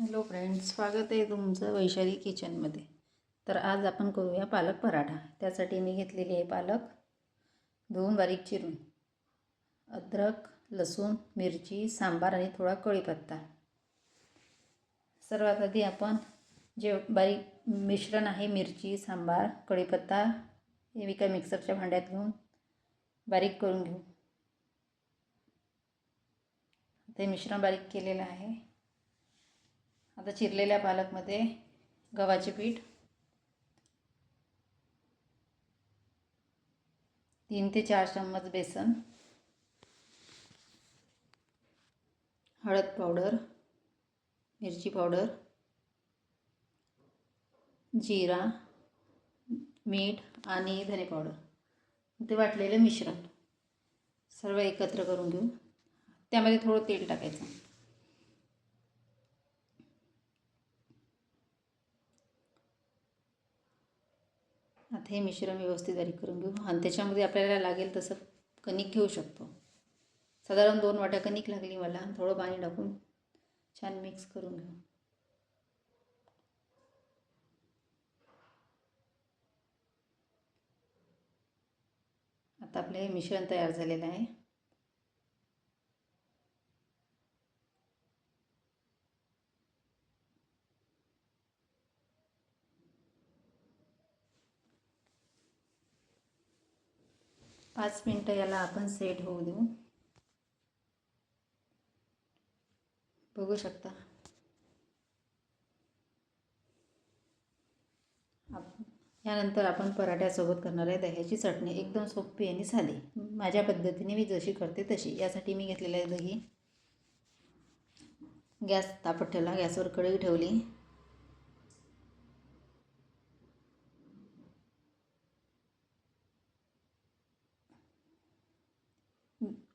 Hello friends, स्वागत आहे तुमचं वैशाली किचनमध्ये. तर आज आपण करूया पालक पराठा. त्यासाठी मी घेतलेली आहे पालक धुवून बारीक चिरून, अद्रक, लसूण, मिरची, सांबार आणि थोडा कढीपत्ता. सर्वात आधी आपण जे बारीक मिश्रण आहे, मिरची, सांबार, कढीपत्ता हे एका मिक्सरच्या भांड्यात घेऊन बारीक करून घेऊ. ते मिश्रण बारीक केलेलं आहे. आता चिरलेल्या पालकमध्ये गव्हाचे पीठ, 3 ते 4 चम्मच बेसन, हळद पावडर, मिरची पावडर, जिरा, मीठ आणि धने पावडर, ते वाटलेले मिश्रण सर्व एकत्र करून घेऊ. त्यामध्ये थोडं तेल टाकायचं. आता हे मिश्रण व्यवस्थित बारीक करून घेऊ आणि त्याच्यामध्ये आपल्याला लागेल तसं कणिक घेऊ शकतो. साधारण 2 वाट्या कणिक लागली मला. थोडं पाणी टाकून छान मिक्स करून घेऊ. आता आपलं हे मिश्रण तयार झालेलं आहे. पाच मिनटं याला आपण सेट होऊ देऊ. बघू शकता. यानंतर आपण पराठ्यासोबत करणार आहे दह्याची चटणी. एकदम सोपी आणि साधी, माझ्या पद्धतीने मी जशी करते तशी. यासाठी मी घेतलेलं आहे दही. गॅस तापत ठेवला. गॅसवर कढई ठेवली.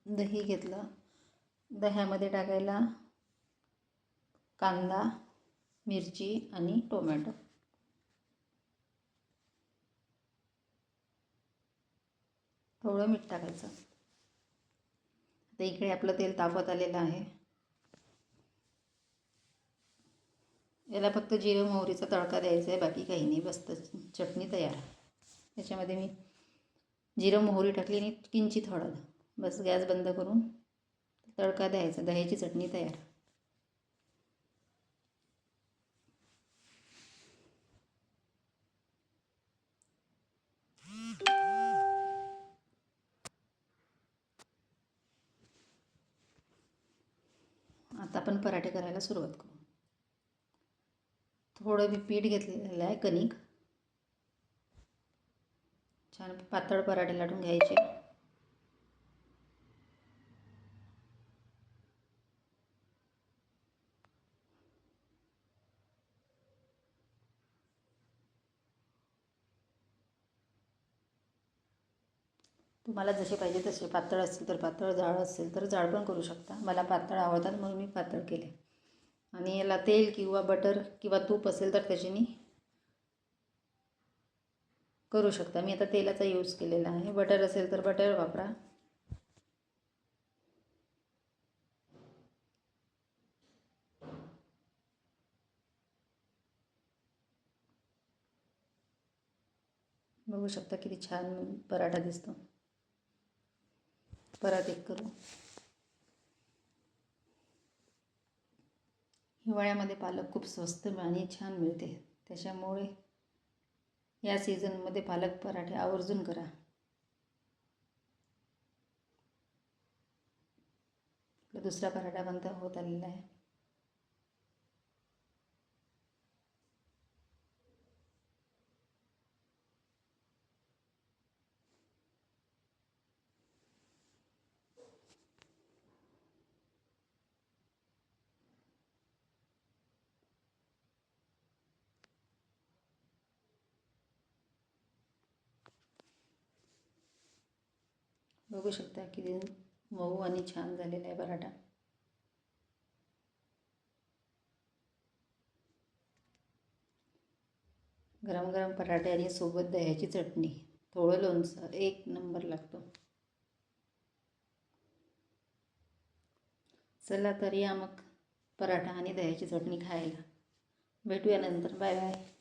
दही घेतलं. दह्यामध्ये टाकायला कांदा, मिरची आणि टोमॅटो. थोडं मीठ टाकायचं. आता इकडे आपलं तेल तापत आलेलं आहे. याला फक्त जिरं मोहरीचा तडका द्यायचा आहे, बाकी काही नाही. बस चटणी तयार. त्याच्यामध्ये मी जिरं मोहरी टाकली आणि किंचित हळद. बस गॅस बंद करून तडका द्यायचा. दह्याची चटणी तयार. आता आपण पराठे करायला सुरुवात करू. थोडं मी पीठ घेतलेलं आहे, कणिक. छान पातळ पराठे लाटून घ्यायचे. तुम्हाला जसे पाहिजे तसे, पातळ असेल तर पातळ, जाड असेल तर जाड पण करू शकता. मला पातळ आवडतात म्हणून मी पातळ केले. आणि याला तेल किंवा बटर किंवा तूप असेल तर त्याच्याने करू शकता. मी आता तेलाचा यूज केलेला आहे. बटर असेल तर बटर वापरा. बघू शकता किती छान पराठा दिसतो. परत एक करू. हिवाळ्यामध्ये पालक खूप स्वस्त आणि छान मिळते. त्याच्यामुळे या सीझनमध्ये पालक पराठे आवर्जून करा. दुसरा पराठा बंद होत आलेला आहे. बघू शकता किती मऊ आणि छान झालेला आहे पराठा. गरम गरम पराठे आणि सोबत दह्याची चटणी, थोडं लोणचं, एक नंबर लागतो. चला तर या मग पराठा आणि दह्याची चटणी खायला. भेटूया नंतर. Bye bye.